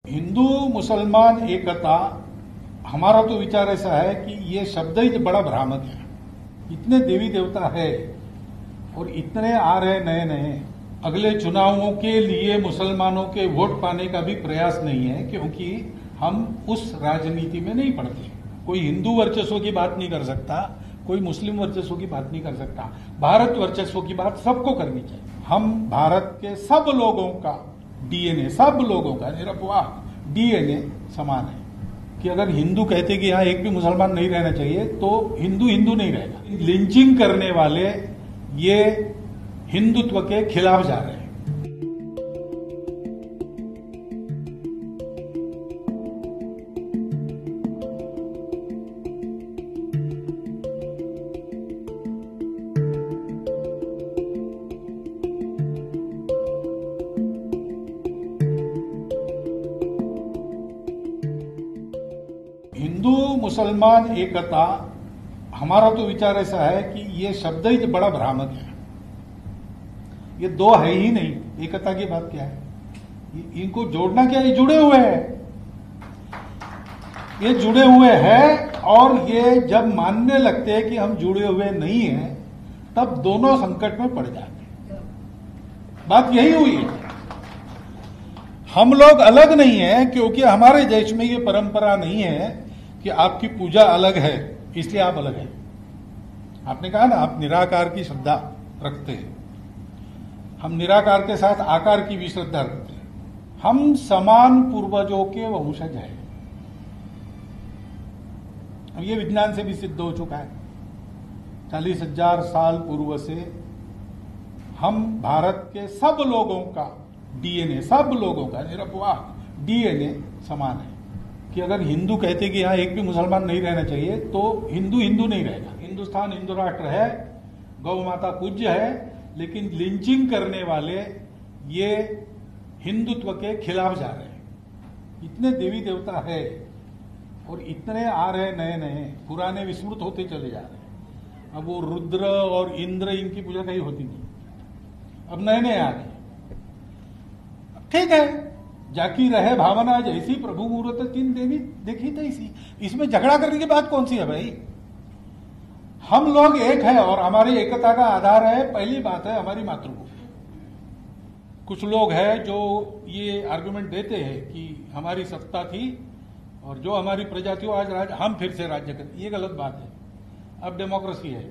हिंदू मुसलमान एकता, हमारा तो विचार ऐसा है कि ये शब्द ही बड़ा भ्रामक है। इतने देवी देवता है और इतने आ रहे नए नए, अगले चुनावों के लिए मुसलमानों के वोट पाने का भी प्रयास नहीं है, क्योंकि हम उस राजनीति में नहीं पड़ते। कोई हिंदू वर्चस्व की बात नहीं कर सकता, कोई मुस्लिम वर्चस्व की बात नहीं कर सकता। भारत वर्चस्व की बात सबको करनी चाहिए। हम भारत के सब लोगों का डीएनए, सब लोगों का निरपवाह डीएनए समान है कि अगर हिंदू कहते कि यहां एक भी मुसलमान नहीं रहना चाहिए तो हिंदू हिंदू नहीं रहेगा। लिंचिंग करने वाले ये हिंदुत्व के खिलाफ जा रहे हैं। हिंदू मुसलमान एकता, हमारा तो विचार ऐसा है कि ये शब्द ही बड़ा भ्रामक है। ये दो है ही नहीं, एकता की बात क्या है? इनको जोड़ना क्या है? ये जुड़े हुए हैं, ये जुड़े हुए हैं। और ये जब मानने लगते हैं कि हम जुड़े हुए नहीं हैं, तब दोनों संकट में पड़ जाते हैं। बात यही हुई है। हम लोग अलग नहीं है क्योंकि हमारे देश में ये परंपरा नहीं है कि आपकी पूजा अलग है इसलिए आप अलग हैं। आपने कहा ना, आप निराकार की श्रद्धा रखते हैं, हम निराकार के साथ आकार की भी श्रद्धा रखते हैं। हम समान पूर्वजों के वंशज हैं। अब ये विज्ञान से भी सिद्ध हो चुका है। 40,000 साल पूर्व से हम भारत के सब लोगों का डीएनए, सब लोगों का निरपवाह डीएनए समान है कि अगर हिंदू कहते कि यहां एक भी मुसलमान नहीं रहना चाहिए तो हिंदू हिंदू नहीं रहेगा। हिंदुस्तान हिंदू राष्ट्र है, गौ माता पूज्य है, लेकिन लिंचिंग करने वाले ये हिंदुत्व के खिलाफ जा रहे हैं। इतने देवी देवता है और इतने आ रहे नए नए, पुराने विस्मृत होते चले जा रहे हैं। अब वो रुद्र और इंद्र, इनकी पूजा कहीं होती नहीं, अब नए नए आ गए। ठीक है, जाकी रहे भावना जैसी, प्रभु मूर्त तीन देवी देखी तैसी। इसमें झगड़ा करने की बात कौन सी है भाई? हम लोग एक है और हमारी एकता का आधार है, पहली बात है हमारी मातृभूमि। कुछ लोग हैं जो ये आर्गुमेंट देते हैं कि हमारी सत्ता थी और जो हमारी प्रजा थी वो आज हम फिर से राज्य करें। ये गलत बात है। अब डेमोक्रेसी है,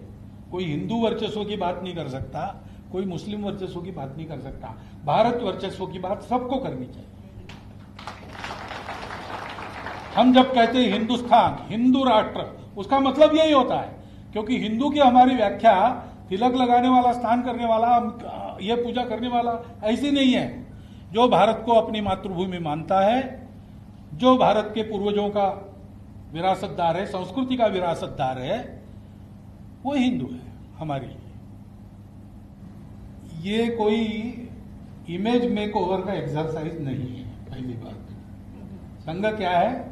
कोई हिंदू वर्चस्व की बात नहीं कर सकता, कोई मुस्लिम वर्चस्व की बात नहीं कर सकता। भारत वर्चस्व की बात सबको करनी चाहिए। हम जब कहते हैं हिंदुस्तान हिंदू राष्ट्र, उसका मतलब यही होता है, क्योंकि हिंदू की हमारी व्याख्या तिलक लगाने वाला, स्नान करने वाला, ये पूजा करने वाला ऐसी नहीं है। जो भारत को अपनी मातृभूमि मानता है, जो भारत के पूर्वजों का विरासतदार है, संस्कृति का विरासतदार है, वो हिंदू है हमारे लिए। ये कोई इमेज मेकओवर का एक्सरसाइज नहीं है। पहली बात, संघ क्या है?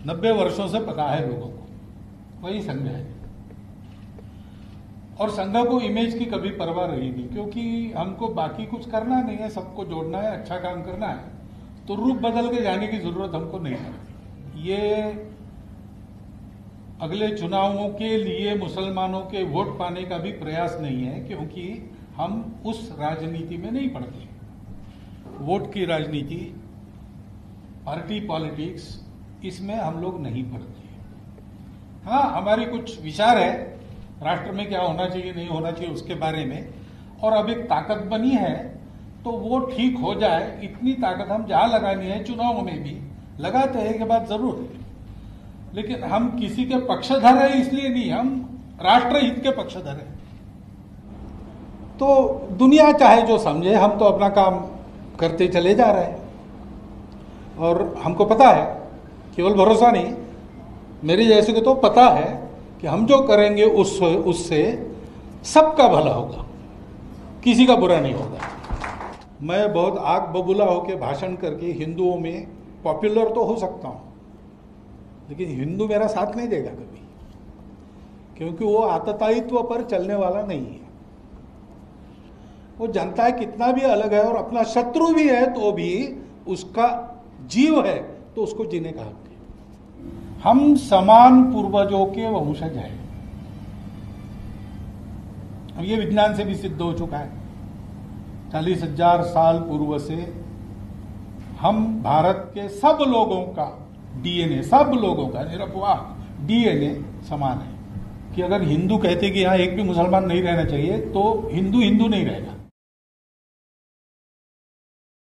90 वर्षों से पता है लोगों को, वही संघ है। और संघ को इमेज की कभी परवाह रही नहीं, क्योंकि हमको बाकी कुछ करना नहीं है, सबको जोड़ना है, अच्छा काम करना है, तो रूप बदल के जाने की जरूरत हमको नहीं पड़ती। ये अगले चुनावों के लिए मुसलमानों के वोट पाने का भी प्रयास नहीं है, क्योंकि हम उस राजनीति में नहीं पड़ते। वोट की राजनीति, पार्टी पॉलिटिक्स, इसमें हम लोग नहीं पड़ते। हाँ, हमारी कुछ विचार है राष्ट्र में क्या होना चाहिए नहीं होना चाहिए उसके बारे में, और अब एक ताकत बनी है तो वो ठीक हो जाए, इतनी ताकत हम जहां लगानी है चुनाव में भी लगाते हैं, कि बात जरूर है। लेकिन हम किसी के पक्षधर है इसलिए नहीं, हम राष्ट्र हित के पक्षधर है। तो दुनिया चाहे जो समझे, हम तो अपना काम करते चले जा रहे हैं। और हमको पता है, केवल भरोसा नहीं, मेरे जैसे को तो पता है कि हम जो करेंगे उससे सबका भला होगा, किसी का बुरा नहीं होगा। मैं बहुत आग बबूला होकर भाषण करके हिंदुओं में पॉपुलर तो हो सकता हूं, लेकिन हिंदू मेरा साथ नहीं देगा कभी, क्योंकि वो आततायित्व पर चलने वाला नहीं है। वो जानता है कितना भी अलग है और अपना शत्रु भी है तो भी उसका जीव है तो उसको जीने का हक है। हम समान पूर्वजों के वंशज हैं। अब ये विज्ञान से भी सिद्ध हो चुका है। 40,000 साल पूर्व से हम भारत के सब लोगों का डीएनए, सब लोगों का निरपवाह डीएनए समान है। कि अगर हिंदू कहते कि यहां एक भी मुसलमान नहीं रहना चाहिए तो हिंदू हिंदू नहीं रहेगा।